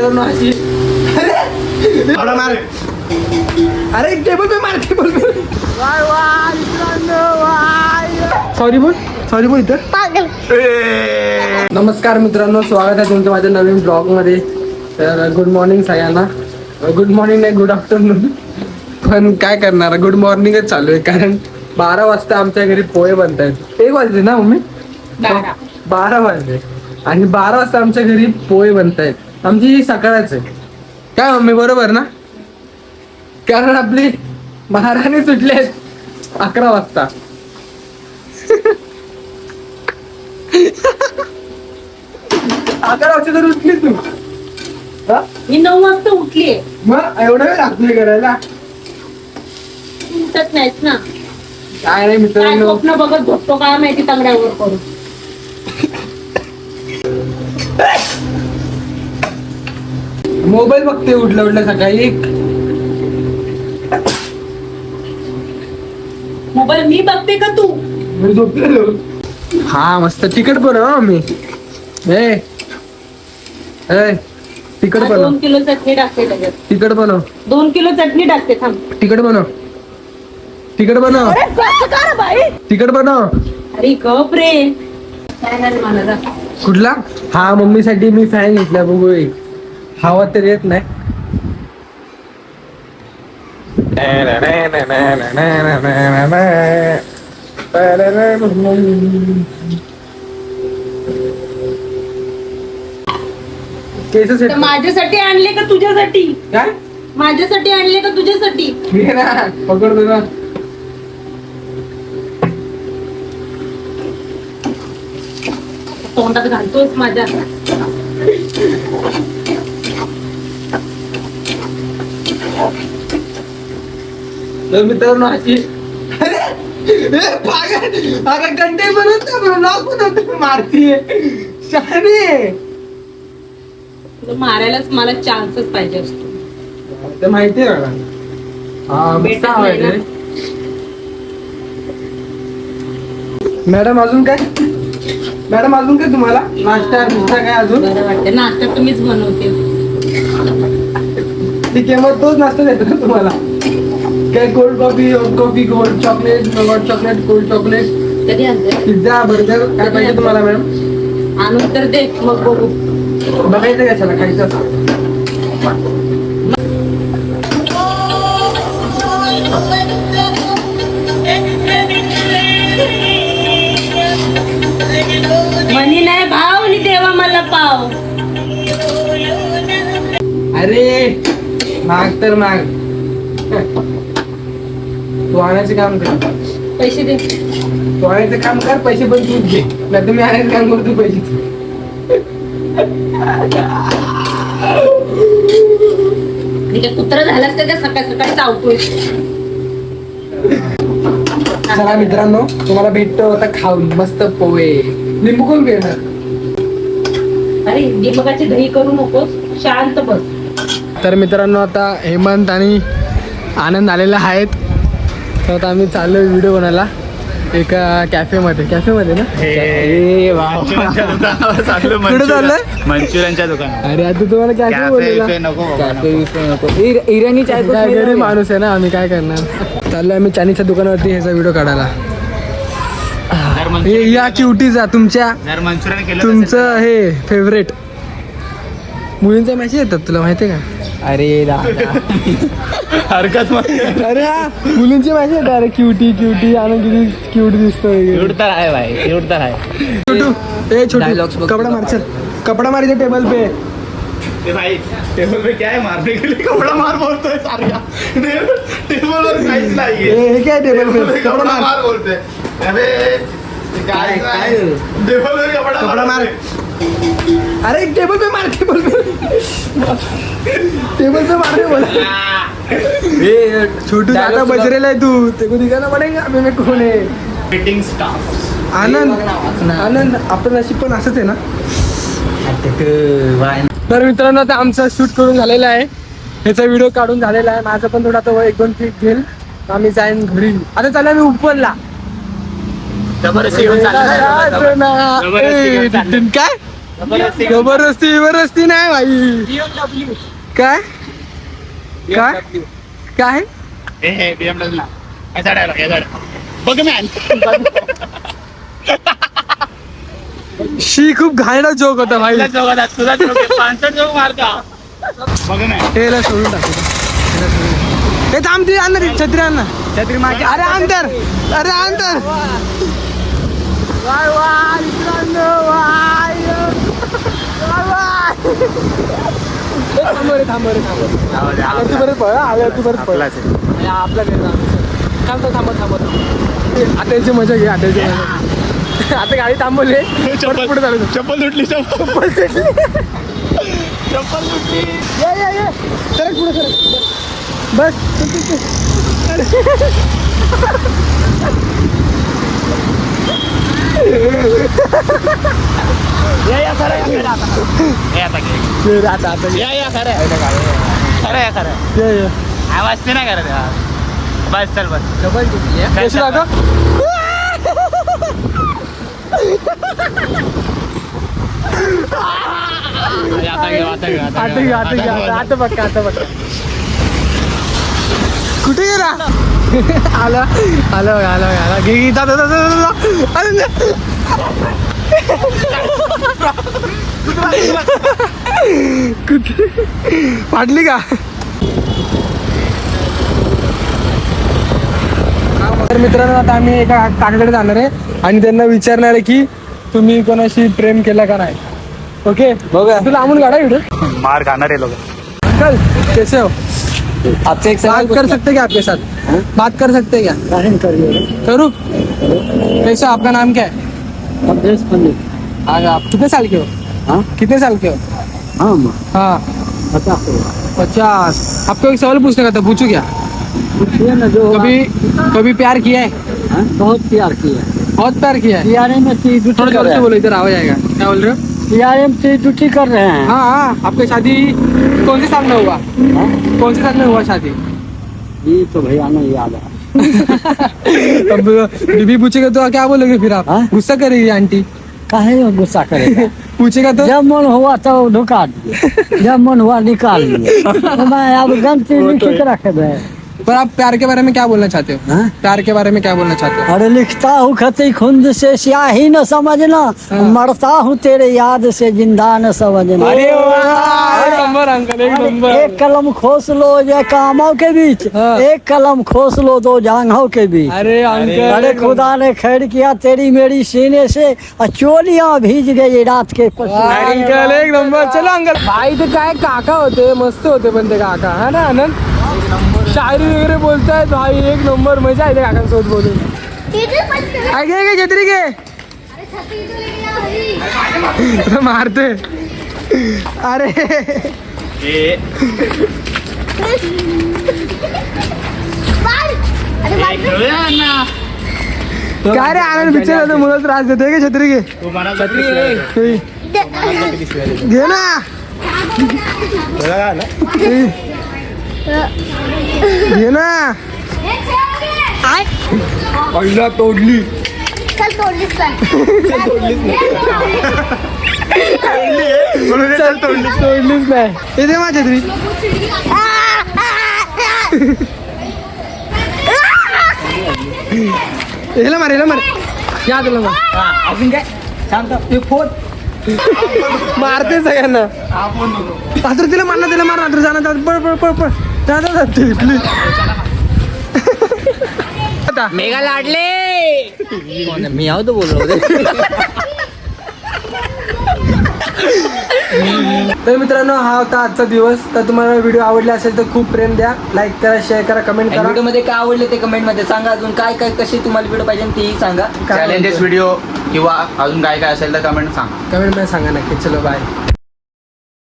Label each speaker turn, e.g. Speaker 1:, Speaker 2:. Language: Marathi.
Speaker 1: मित्रांनो अशी मार. अरे टेबल पे मार, टेबल पे. सॉरी बोल इथं. नमस्कार मित्रांनो, स्वागत आहे तुमचं माझ्या नवीन ब्लॉग मध्ये. तर गुड मॉर्निंग सगळ्यांना. गुड मॉर्निंग नाही, गुड आफ्टरनून. पण काय करणार, गुड मॉर्निंगच चालू आहे, कारण 12 वाजता आमच्या घरी पोहे बनतायत. 1 वाजले ना मम्मी? 12 वाजले आणि 12 वाजता आमच्या घरी पोहे बनतायत. आमची ही सकाळच आहे काय मम्मी, बरोबर ना? कारण आपली महाराणी सुटले 11 वाजता. 11 वाजता तर उठली तू?
Speaker 2: मी 9 वाजता उठलीये.
Speaker 1: मग एवढा वेळ लागतोय करायला?
Speaker 2: उठत नाहीस ना?
Speaker 1: काय नाही
Speaker 2: काय
Speaker 1: मित्रांनो,
Speaker 2: स्वप्न बघत झोपतो काय माहिती तांगड्यावर करून.
Speaker 1: मोबाईल बघते उठल्या सकाळी.
Speaker 2: मोबाईल मी बघते का तू?
Speaker 1: मी झोपलेलो. हा मस्त तिकट बनव मी. तिकट बनव.
Speaker 2: 2 किलो चटणी टाकते त्याच्यात.
Speaker 1: तिकट बनव.
Speaker 2: 2 किलो चटणी टाकते. थांब.
Speaker 1: तिकट बनव. तिकट बनव. तिकट बनव.
Speaker 2: अरे गप रे. काय नाही मला जा.
Speaker 1: कुठला? हा मम्मीसाठी मी फॅन घेतला. बघू हवा तर येत नाही.
Speaker 2: तर माझ्यासाठी आणले का तुझ्यासाठी?
Speaker 1: काय
Speaker 2: माझ्यासाठी आणले का तुझ्यासाठी?
Speaker 1: पकडतो ना.
Speaker 2: तोंडात घालतोस माझ्या.
Speaker 1: मित्रांनो अशी घंटे बनवत मारतीये शहाणे.
Speaker 2: तुला मारायलाच मला चान्सच पाहिजे असतो.
Speaker 1: ते माहितीये का? हा
Speaker 2: भेटत नाही ना.
Speaker 1: मॅडम अजून काय? मॅडम अजून काय तुम्हाला नाश्ता काय अजून?
Speaker 2: बरं वाटतं. नाश्ता तुम्हीच बनवते.
Speaker 1: ठीक आहे, मग तोच नाश्ता देतो ना तुम्हाला. काय cold coffee, hot coffee, cold chocolate, hot chocolate, cold chocolate,
Speaker 2: कधी आणते?
Speaker 1: पिझ्झा, बर्गर, काय पाहिजे तुम्हाला मॅडम?
Speaker 2: आणून तर दे मग बघू.
Speaker 1: बघायचं कशाला, खायचं असं.
Speaker 2: मनी नाही भाव नि देवा मला पाव.
Speaker 1: अरे माग तर माग. तू आणायचं काम कर.
Speaker 2: पैसे दे.
Speaker 1: तू आणायचं काम कर, पैसे पण तूच घे. नाही तुम्ही आणायचं काम करतो, पैसे
Speaker 2: कुत्रा झालास का सकाळ सकाळी चावतोय.
Speaker 1: चला मित्रांनो, तुम्हाला भेटतो आता खाऊन मस्त पोहे. लिंबू कोण घेणार?
Speaker 2: अरे दिमकाची दही करू नकोस, शांत बस.
Speaker 1: तर मित्रांनो आता हेमंत आणि आनंद आलेला आहेत. तर आता आम्ही चाललोय व्हिडिओ बनायला एका कॅफेमध्ये ना. कुठे चाललंय?
Speaker 3: मंचुरियनच्या दुकानात.
Speaker 1: अरे आता तुम्हाला कॅफे बोललेला.
Speaker 3: इराणी चाय
Speaker 1: गरीब माणूस आहे ना, आम्ही काय करणार. चाललोय आम्ही चायनीजच्या दुकानावरती ह्याचा व्हिडिओ काढायला. या क्युटीचा तुमच्या
Speaker 3: मंचुरियन केलं
Speaker 1: तुमचं हे फेवरेट मुलींचा मॅसेज येतात तुला माहितीये का?
Speaker 3: अरे हरकत
Speaker 1: अरे हा मुलींचे मॅसेज येतात. अरे क्युटी आणि किती क्यूट दिसतोय.
Speaker 3: क्यूट तर आहे भाई, क्यूट तर आहे.
Speaker 1: छोटू ए छोटू कपडा मार, चल कपडा मार टेबल पे.
Speaker 3: भाई टेबल पे क्या है मारने के लिए? कपड़ा मार बोलतोय सारिया. टेबल वर काहीच नाहीये.
Speaker 1: हे काय टेबल पे
Speaker 3: कपड़ा मार बोलते. अरे काय टेबल वर
Speaker 1: कपडा मार. अरे टेबल पे मार, टेबल पे मारने बोला. छोटू ज्यादा बज रेला है तू, तेरे को दिखाना पड़ेगा अभी मैं कौन है.
Speaker 3: फिटिंग स्टाफ
Speaker 1: आनंद आपलं नशीब पण असंच आहे ना. तर मित्रांनो आता आमचं शूट करून झालेलं आहे, ह्याचा व्हिडिओ काढून झालेला आहे. माझं पण थोडा तो 1-2 क्लिप घेईल, आम्ही जाईन घरी. आता चालू मी उपरला.
Speaker 3: जबरदस्ती घेऊन चालला.
Speaker 1: काय जबरदस्ती नाही भाई. काय काय काय
Speaker 3: BMW याचा dialogue, याचा dialogue. बघ मॅन
Speaker 1: शी खूप घाणा जोक होता भाई.
Speaker 3: तुझा जोक मारता बघ मॅन.
Speaker 1: त्याला सोडून टाकू. हे थांब ती आणणार छत्री आणणार. छत्री मागे. अरे अंतर अरे अंतर. वाय वाय मित्रांनो वाय थांब रे आलं तू बरं पळ आलं तू बरं पळ आपला घरी थांबत आता याची मजा घे आता याची मजा. आता गाडी थांबवली पुढे चालू
Speaker 3: चप्पल तुटली चप्पल तुटली.
Speaker 1: ये सरक पुढे सरक बस.
Speaker 3: आवाज ते नाही करत. बस चल बस.
Speaker 1: कशी दाखव. आता बघ कुठे गेला. आला आला आला आला घे कुठे फाटली का. तर मित्रांनो आता आम्ही एका काकाकडे जाणार आहे आणि त्यांना विचारणार आहे की तुम्ही कोणाशी प्रेम केला का नाही. ओके बघा तुला लांबून गाडा व्हिडिओ
Speaker 3: मार खाणार आहे लोक.
Speaker 1: अंकल कैसे हो. आपसे एक सवाल कर सकते क्या आपके साथ बात कर सकते क्या. करूँ कैसे हो? आपका नाम क्या है. आप कितने साल के हो. कितने साल के हो. हाँ 50. आपको एक सवाल पूछने का था पूछू क्या. कभी प्यार किया है.
Speaker 4: बहुत प्यार किया.
Speaker 1: बहुत प्यार किया है.
Speaker 4: TRM में ड्यूटी
Speaker 1: थोड़ा जोर से बोलो इधर आवाज आएगा. क्या बोल रहे हो.
Speaker 4: TRM से ड्यूटी कर रहे हैं.
Speaker 1: हाँ आपका शादी कौन से साल में हुआ. कौन से साल में हुआ शादी.
Speaker 4: ये तो भैया नहीं याद है.
Speaker 1: अब बीबी पूछेगा तो क्या बोलोगे फिर आप.
Speaker 4: हाँ?
Speaker 1: गुस्सा करेगी आंटी.
Speaker 4: काहे वो गुस्सा करेगा.
Speaker 1: पूछेगा तो
Speaker 4: जब मन हुआ तो ढुका दिए, जब मन हुआ निकाल लिए. तो मैं अब गलती लिखी के रखे दे.
Speaker 1: पर आप प्यार के बारे में क्या बोलना चाहते हो.
Speaker 4: हाँ?
Speaker 1: प्यार के बारे में क्या बोलना चाहते हो.
Speaker 4: अरे लिखता हूँ खती खुंद से स्याही न समझना.
Speaker 1: हाँ।
Speaker 4: मरता हूँ तेरे याद से जिंदा न समझना.
Speaker 1: अरे वाह, एक नंबर अंकल एक नंबर.
Speaker 4: एक कलम खोस लो ये कामों के बीच.
Speaker 1: हाँ।
Speaker 4: एक कलम खोस लो दो जांघों के बीच.
Speaker 1: अरे अंकल
Speaker 4: अरे खुदा ने खैर किया तेरी मेरी सीने से चोलियां भीज गई रात के पसीने.
Speaker 1: अंकल एक नंबर. चलो अंकल. भाई ते काय काका होते मस्त होते पण ते काका हा ना आनंद. शायरी वगैरे बोलतायत भाई एक नंबर मजा येते काकांसोबत बोलून. घे छत्री घे मारते. अरे काय रे आनंद बिचारा मुलं त्रास देते. घे छत्री घे. घे ना घे ना. पहिला तोडली.
Speaker 5: चल तोडलीस पण.
Speaker 1: तोडलीच नाही. येते माझ्या छत्री. याला मार या तुला मार.
Speaker 4: अजून काय सांगतो फोन
Speaker 1: मारते सगळ्यांना. रात्र तिला मारणार तिला मार. रात्र जाणार पळ पळ पळ पळ
Speaker 4: मेगा लाडले. मी आहो तो बोल रहा हूँ.
Speaker 1: तर मित्रांनो हा होता आजचा दिवस. तर तुम्हाला व्हिडिओ आवडला असेल तर खूप प्रेम द्या. लाईक करा शेअर करा कमेंट करा.
Speaker 4: व्हिडिओ मध्ये काय आवडले ते कमेंट मध्ये सांगा. अजून काय काय कशी तुम्हाला व्हिडिओ पाहिजे तेही सांगा.
Speaker 3: चॅलेंजेस व्हिडिओ किंवा अजून काय काय असेल तर कमेंट सांगा.
Speaker 1: कमेंट मध्ये सांगा नक्की. चलो बाय.